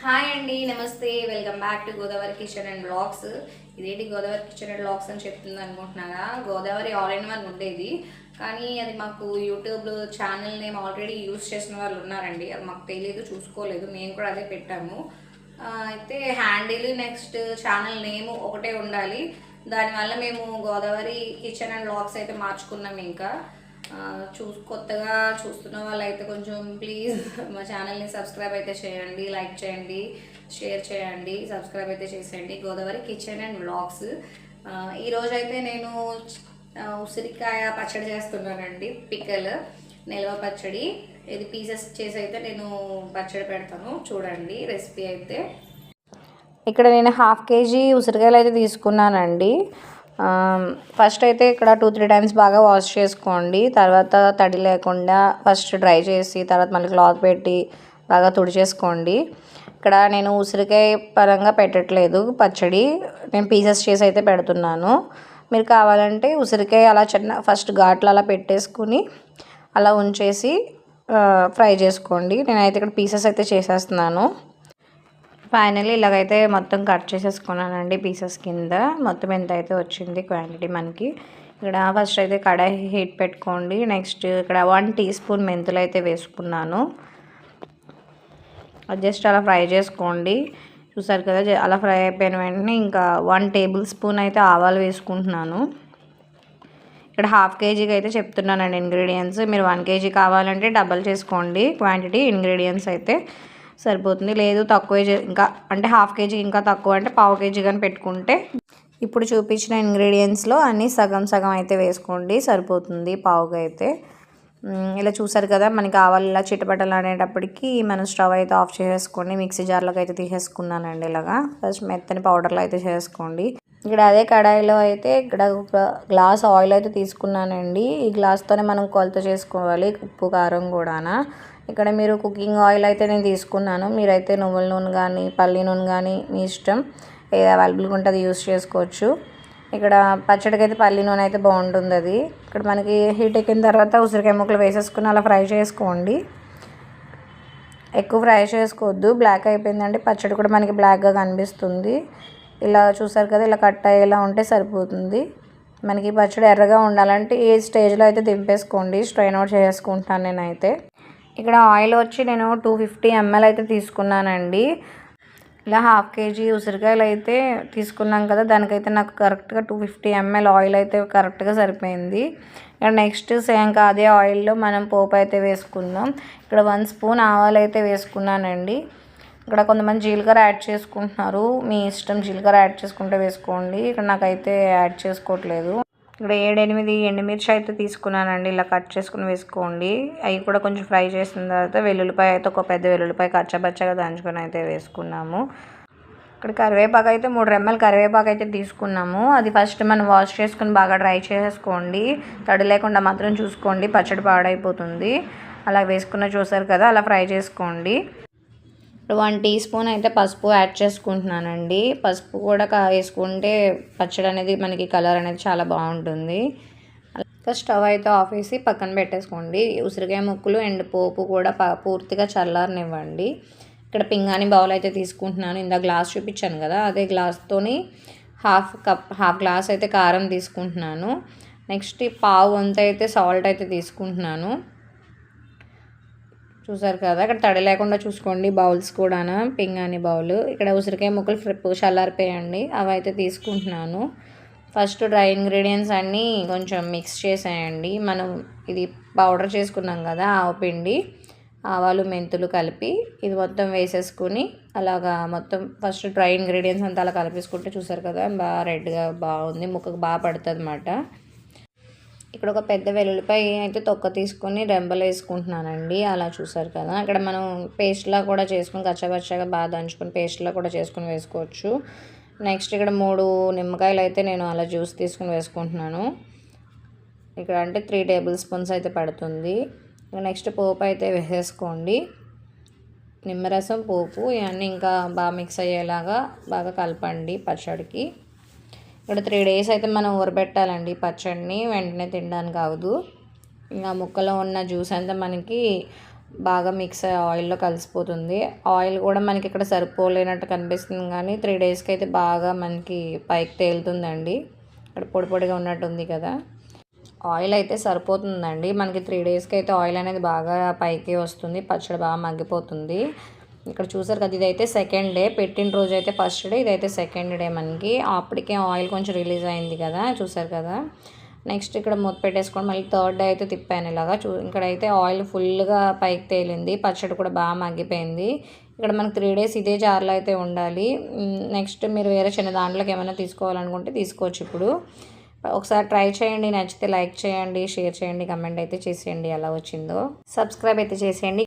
Hi అండి, నమస్తే. Welcome back to Godavari kitchen and vlogs. ఇదేంటి గోదావరి కిచెన్ అండ్ బ్లాగ్స్ అని చెప్తుంది అనుకుంటున్నారా? గోదావరి ఆల్ ఇన్ వన్ ఉండేది, కానీ అది మాకు YouTube channel name already use చేసిన వాళ్ళు ఉన్నారండి. అది మాకు తెలియదు, చూసుకోలేదు. మేము కూడా అదే పెట్టాము. అయితే హ్యాండిల్ నెక్స్ట్ ఛానల్ నేమ్ ఒకటే ఉండాలి. దానివల్ల మేము గోదావరి కిచెన్ అండ్ బ్లాగ్స్ అయితే మార్చుకున్నాము. ఇంకా కొత్తగా చూస్తున్న వాళ్ళు అయితే కొంచెం ప్లీజ్ మా ఛానల్ని సబ్స్క్రైబ్ అయితే చేయండి, లైక్ చేయండి, షేర్ చేయండి, సబ్స్క్రైబ్ అయితే చేసేయండి. Godavari kitchen and vlogs. ఈరోజు అయితే నేను ఉసిరికాయ పచ్చడి చేస్తున్నానండి. పిక్కల్ నిల్వ పచ్చడి. ఇది పీసెస్ చేసి అయితే నేను పచ్చడి పెడతాను. చూడండి రెసిపీ అయితే. ఇక్కడ నేను 1/2 kg ఉసిరికాయలు అయితే తీసుకున్నానండి. ఫస్ట్ అయితే ఇక్కడ 2-3 టైమ్స్ బాగా వాష్ చేసుకోండి. తర్వాత తడి లేకుండా ఫస్ట్ డ్రై చేసి తర్వాత మళ్ళీ క్లాత్ పెట్టి బాగా తుడిచేసుకోండి. ఇక్కడ నేను ఉసిరికాయ పరంగా పెట్టట్లేదు పచ్చడి, నేను పీసెస్ చేసి అయితే పెడుతున్నాను. మీరు కావాలంటే ఉసిరికాయ అలా ఫస్ట్ ఘాట్లు అలా పెట్టేసుకుని అలా ఉంచేసి ఫ్రై చేసుకోండి. నేనైతే ఇక్కడ పీసెస్ అయితే చేసేస్తున్నాను. ఫైనల్లీ ఇలాగైతే మొత్తం కట్ చేసేసుకున్నానండి పీసెస్ కింద. మొత్తం ఎంత అయితే వచ్చింది క్వాంటిటీ మనకి. ఇక్కడ ఫస్ట్ అయితే కడాయి హీట్ పెట్టుకోండి. నెక్స్ట్ ఇక్కడ 1 టీ స్పూన్ మెంతులు అయితే వేసుకున్నాను. జస్ట్ అలా ఫ్రై చేసుకోండి. చూసారు కదా, అలా ఫ్రై అయిపోయిన వెంటనే ఇంకా 1 టేబుల్ స్పూన్ అయితే ఆవాలు వేసుకుంటున్నాను. ఇక్కడ 1/2 kgకి అయితే చెప్తున్నానండి ఇంగ్రీడియంట్స్. మీరు 1 kg కావాలంటే డబల్ చేసుకోండి క్వాంటిటీ. ఇంగ్రీడియంట్స్ అయితే సరిపోతుంది. లేదు తక్కువే ఇంకా అంటే 1/2 kg ఇంకా తక్కువ అంటే 1/4 kg కానీ పెట్టుకుంటే ఇప్పుడు చూపించిన ఇంగ్రీడియంట్స్లో అన్నీ సగం సగం అయితే వేసుకోండి, సరిపోతుంది పావుగా అయితే. ఇలా చూసారు కదా, మనకి ఆవాలు ఇలా చిటపటలు అనేటప్పటికి మనం స్టవ్ అయితే ఆఫ్ చేసేసుకోండి. మిక్సీ జార్లోకి అయితే తీసేసుకున్నానండి. ఇలాగా ఫస్ట్ మెత్తని పౌడర్లో అయితే చేసుకోండి. ఇక్కడ అదే కడాయిలో అయితే ఇక్కడ ఒక గ్లాస్ ఆయిల్ అయితే తీసుకున్నానండి. ఈ గ్లాస్తోనే మనం కొలత చేసుకోవాలి, ఉప్పు కారం కూడానా. ఇక్కడ మీరు కుకింగ్ ఆయిల్ అయితే నేను తీసుకున్నాను. మీరైతే నువ్వుల నూనె కానీ పల్లి నూనె కానీ మీ ఇష్టం ఏది అవైలబుల్గా ఉంటే అది యూస్ చేసుకోవచ్చు. ఇక్కడ పచ్చడికి అయితే పల్లి నూనె అయితే బాగుంటుంది. అది ఇక్కడ మనకి హీట్ ఎక్కిన తర్వాత ఉసిరికాయ ముక్కలు వేసేసుకుని అలా ఫ్రై చేసుకోండి. ఎక్కువ ఫ్రై చేసుకోవద్దు, బ్లాక్ అయిపోయిందంటే పచ్చడి కూడా మనకి బ్లాక్గా కనిపిస్తుంది. ఇలా చూసారు కదా, ఇలా కట్ అయ్యేలా ఉంటే సరిపోతుంది. మనకి పచ్చడి ఎర్రగా ఉండాలంటే ఈ స్టేజ్లో అయితే దింపేసుకోండి. స్ట్రైన్ అవుట్ చేసుకుంటాను నేనైతే. ఇక్కడ ఆయిల్ వచ్చి నేను 250 ml అయితే తీసుకున్నానండి. ఇలా 1/2 kg ఉసిరికాయలు అయితే తీసుకున్నాం కదా, దానికైతే నాకు కరెక్ట్గా 250 ml ఆయిల్ అయితే కరెక్ట్గా సరిపోయింది. ఇక్కడ నెక్స్ట్ సేమ్ అదే ఆయిల్లో మనం పోపు అయితే వేసుకుందాం. ఇక్కడ 1 స్పూన్ ఆవాలు అయితే వేసుకున్నానండి. ఇక్కడ కొంతమంది జీలకర్ర యాడ్ చేసుకుంటున్నారు, మీ ఇష్టం, జీలకర్ర యాడ్ చేసుకుంటే వేసుకోండి. ఇక్కడ నాకైతే యాడ్ చేసుకోవట్లేదు. ఇక్కడ 7-8 ఎండుమిర్చి అయితే తీసుకున్నానండి. ఇలా కట్ చేసుకుని వేసుకోండి. అవి కూడా కొంచెం ఫ్రై చేసిన తర్వాత వెల్లుల్లిపాయ అయితే ఒక పెద్ద వెల్లుల్లిపాయ కచ్చబచ్చగా దంచుకొని అయితే వేసుకున్నాము. ఇక్కడ కరివేపాకు అయితే 3 ml కరివేపాకు అయితే తీసుకున్నాము. అది ఫస్ట్ మనం వాష్ చేసుకుని బాగా డ్రై చేసుకోండి. తడి లేకుండా మాత్రం చూసుకోండి, పచ్చడి పాడైపోతుంది. అలా వేసుకున్న చూసారు కదా, అలా ఫ్రై చేసుకోండి. 1 టీ స్పూన్ అయితే పసుపు యాడ్ చేసుకుంటున్నానండి. పసుపు కూడా వేసుకుంటే పచ్చడి అనేది మనకి కలర్ అనేది చాలా బాగుంటుంది. స్టవ్ అయితే ఆఫ్ చేసి పక్కన పెట్టేసుకోండి. ఉసిరికాయ ముక్కలు అండ్ పోపు కూడా పూర్తిగా చల్లారనివ్వండి. ఇక్కడ పింగాణి బౌల్ అయితే తీసుకుంటున్నాను. ఇందా గ్లాస్ చూపించాను కదా, అదే గ్లాస్తోని హాఫ్ గ్లాస్ అయితే కారం తీసుకుంటున్నాను. నెక్స్ట్ పావు వంతు అయితే సాల్ట్ అయితే తీసుకుంటున్నాను. చూసారు కదా, ఇక్కడ తడి లేకుండా చూసుకోండి. బౌల్స్ కూడా పింగాణి బౌల్. ఇక్కడ ఉసిరికాయ ముక్కలు చల్లారిపోయండి, అవి అయితే తీసుకుంటున్నాను. ఫస్ట్ డ్రై ఇంగ్రీడియంట్స్ అన్నీ కొంచెం మిక్స్ చేసేయండి. మనం ఇది పౌడర్ చేసుకున్నాం కదా, ఆవపిండి, ఆవాలు, మెంతులు కలిపి ఇది మొత్తం వేసేసుకుని అలాగా మొత్తం ఫస్ట్ డ్రై ఇంగ్రీడియంట్స్ అంతా అలా కలిపేసుకుంటే చూసారు కదా, బాగా రెడ్గా బాగుంది, ముక్కకు బాగా పడుతుంది అన్నమాట. ఇక్కడ ఒక పెద్ద వెల్లుల్లిపాయ అయితే తొక్క తీసుకొని రెంబలు వేసుకుంటున్నానండి. అలా చూసారు కదా, ఇక్కడ మనం పేస్ట్లా కూడా చేసుకుని కచ్చపచ్చగా బాగా దంచుకొని పేస్ట్లా కూడా చేసుకుని వేసుకోవచ్చు. నెక్స్ట్ ఇక్కడ 3 నిమ్మకాయలు అయితే నేను అలా జ్యూస్ తీసుకుని వేసుకుంటున్నాను. ఇక్కడ అంటే 3 టేబుల్ స్పూన్స్ అయితే పడుతుంది. నెక్స్ట్ పోపు అయితే వేసేసుకోండి. నిమ్మరసం, పోపు ఇవన్నీ ఇంకా బాగా మిక్స్ అయ్యేలాగా బాగా కలపండి పచ్చడికి. ఇక్కడ 3 days అయితే మనం ఊరబెట్టాలండి పచ్చడిని, వెంటనే తినడానికి అవ్వదు. ఇంకా ముక్కలో ఉన్న జ్యూస్ అంతా మనకి బాగా మిక్స్ అయ్యి ఆయిల్లో కలిసిపోతుంది. ఆయిల్ కూడా మనకి ఇక్కడ సరిపోలేనట్టు కనిపిస్తుంది కానీ 3 డేస్కి అయితే బాగా మనకి పైకి తేలుతుందండి. ఇక్కడ పొడి పొడిగా ఉన్నట్టు ఉంది కదా, ఆయిల్ అయితే సరిపోతుందండి మనకి. 3 డేస్కి అయితే ఆయిల్ అనేది బాగా పైకి వస్తుంది, పచ్చడి బాగా మగ్గిపోతుంది. ఇక్కడ చూసారు కదా, ఇదైతే సెకండ్ డే. పెట్టిన రోజు అయితే ఫస్ట్ డే, ఇదైతే సెకండ్ డే మనకి. అప్పటికే ఆయిల్ కొంచెం రిలీజ్ అయింది కదా, చూసారు కదా. నెక్స్ట్ ఇక్కడ మూత పెట్టేసుకొని మళ్ళీ థర్డ్ డే అయితే తిప్పాను ఇలాగా. ఇక్కడైతే ఆయిల్ ఫుల్గా పైకి తేలింది, పచ్చడి కూడా బాగా మగ్గిపోయింది. ఇక్కడ మనకు 3 డేస్ ఇదే జార్లో అయితే ఉండాలి. నెక్స్ట్ మీరు వేరే చిన్న దాంట్లోకి ఏమైనా తీసుకోవాలనుకుంటే తీసుకోవచ్చు. ఇప్పుడు ఒకసారి ట్రై చేయండి, నచ్చితే లైక్ చేయండి, షేర్ చేయండి, కమెంట్ అయితే చేసేయండి ఎలా వచ్చిందో. సబ్స్క్రైబ్ అయితే చేసేయండి.